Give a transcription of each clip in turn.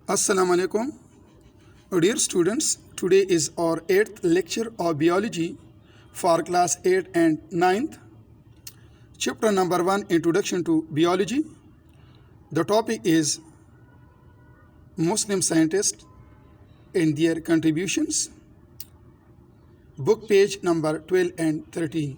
Assalamu alaikum. Dear students, today is our 8th lecture of biology for class 8 and 9th. Chapter number 1, Introduction to Biology. The topic is Muslim scientists and their contributions. Book page number 12 and 13.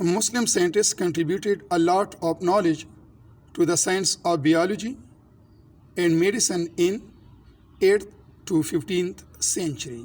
Muslim scientists contributed a lot of knowledge to the science of biology and medicine in 8th to 15th century.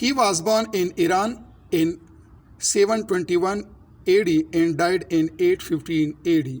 He was born in Iran in 721 AD and died in 815 AD.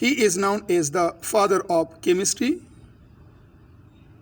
He is known as the father of chemistry.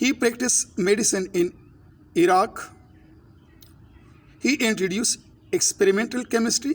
He practiced medicine in Iraq. He introduced experimental chemistry.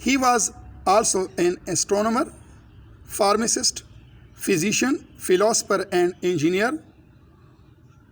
He was also an astronomer, pharmacist, physician, philosopher and engineer.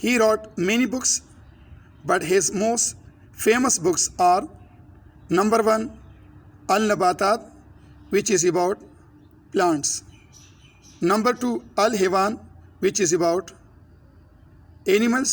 He wrote many books, but his most famous books are: number 1, Al-Nabatat, which is about plants; number 2, Al-Hewan, which is about animals,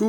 2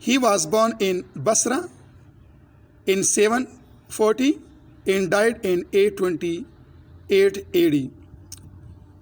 He was born in Basra in 740 and died in 828 AD.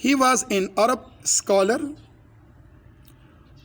He was an Arab scholar.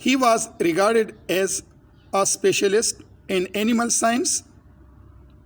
He was regarded as a specialist in animal science.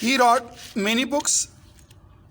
He wrote many books.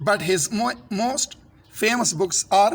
But his most famous books are,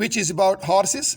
which is about horses,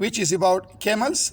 which is about camels,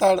3,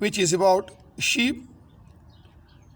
which is about sheep.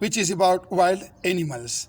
which is about wild animals.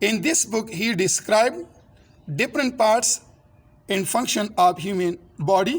In this book he described different parts and function of human body.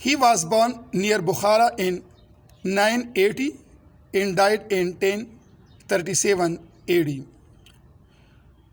He was born near Bukhara in 980 and died in 1037 AD.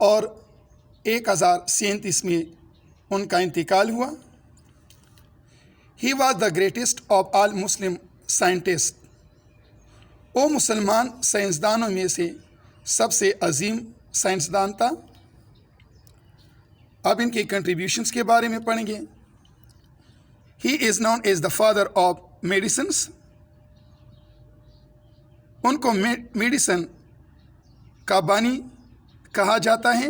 اور 1037 میں ان کا انتقال ہوا۔ ہی was the greatest of all Muslim scientist, وہ مسلمان سائنسدانوں میں سے سب سے عظیم سائنسدان تھا۔ اب ان کے کنٹریبیوشنس کے بارے میں پڑھیں گے۔ He is known as the father of medicines, ان کو میڈیسن کا بانی کہا جاتا ہے۔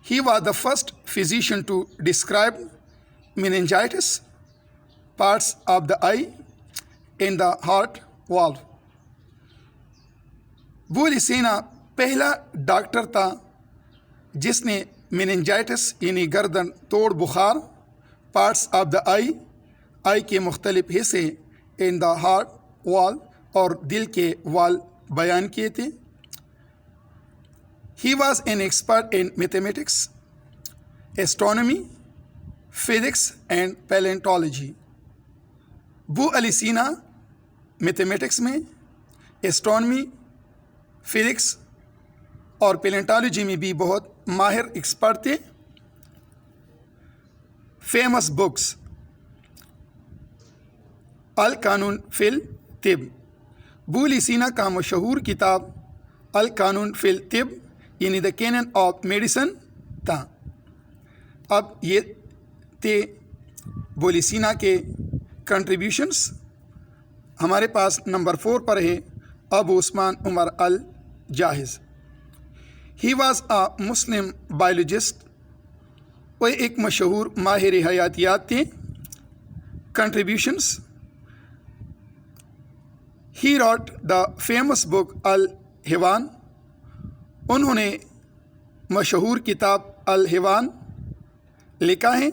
He was the first physician to describe meningitis, parts of the eye and the heart valve. Abu Ali Sina پہلا ڈاکٹر تھا جس نے میننجائٹس یعنی گردن توڑ بخار، پارٹس آف دا آئی کے مختلف حصے، اینڈ دا ہارٹ وال اور دل کے وال بیان کیے تھے۔ He was an expert in mathematics, astronomy, physics and palaeontology. Abu Ali Sina mathematics میں، ایسٹرونومی، فزکس اور پیلنٹالوجی میں بھی بہت ماہر ایکسپرٹ تھے۔ فیمس بکس: القانون فی الطب، ابو علی سینا کا مشہور کتاب القانون فی الطب یعنی دا کینن آف میڈیسن تھا۔ اب یہ تھے ابو علی سینا کے کنٹریبیوشنس۔ ہمارے پاس نمبر 4 پر ہے ابو عثمان عمر الجاحظ۔ He was a Muslim biologist, وہ ایک مشہور ماہر حیاتیات تھے۔ Contributions: he راٹ the famous book الحیوان، انہوں نے مشہور کتاب الحیوان لکھا ہے۔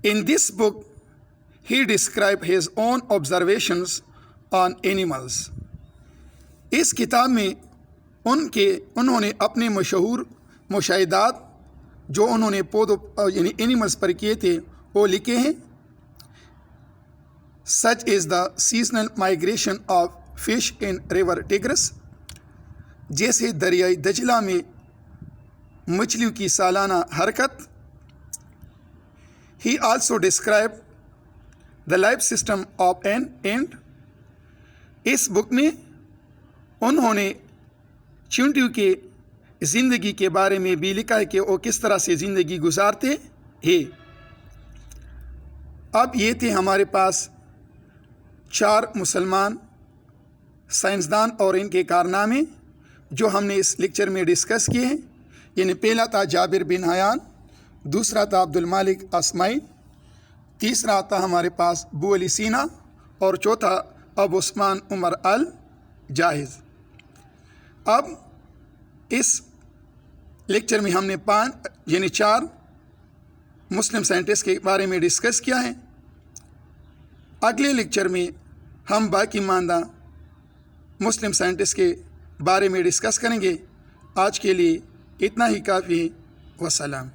In this book he describe his own observations on animals, اس کتاب میں انہوں نے اپنے مشہور مشاہدات جو انہوں نے پودوں یعنی اینیملز پر کیے تھے وہ لکھے ہیں۔ Such as the seasonal migration of fish in river Tigris, جیسے دریائے دجلہ میں مچھلیوں کی سالانہ حرکت۔ ہی آلسو ڈسکرائب دا لائف سسٹم آف این اینٹ، اس بک میں انہوں نے چینٹیوں کے زندگی کے بارے میں بھی لکھا ہے کہ وہ کس طرح سے زندگی گزارتے ہیں۔ اب یہ تھے ہمارے پاس 4 مسلمان سائنسدان اور ان کے کارنامے جو ہم نے اس لیکچر میں ڈسکس کیے ہیں۔ یعنی پہلا تھا جابر بن حیان، دوسرا تھا عبد المالک اصمعی، تیسرا تھا ہمارے پاس ابو علی سینا اور چوتھا ابو عثمان عمر الجاحظ۔ اب اس لیکچر میں ہم نے 4 مسلم سائنٹسٹ کے بارے میں ڈسکس کیا ہے۔ اگلے لیکچر میں ہم باقی ماندہ مسلم سائنٹسٹ کے بارے میں ڈسکس کریں گے۔ آج کے لیے اتنا ہی کافی ہے۔ وسلام۔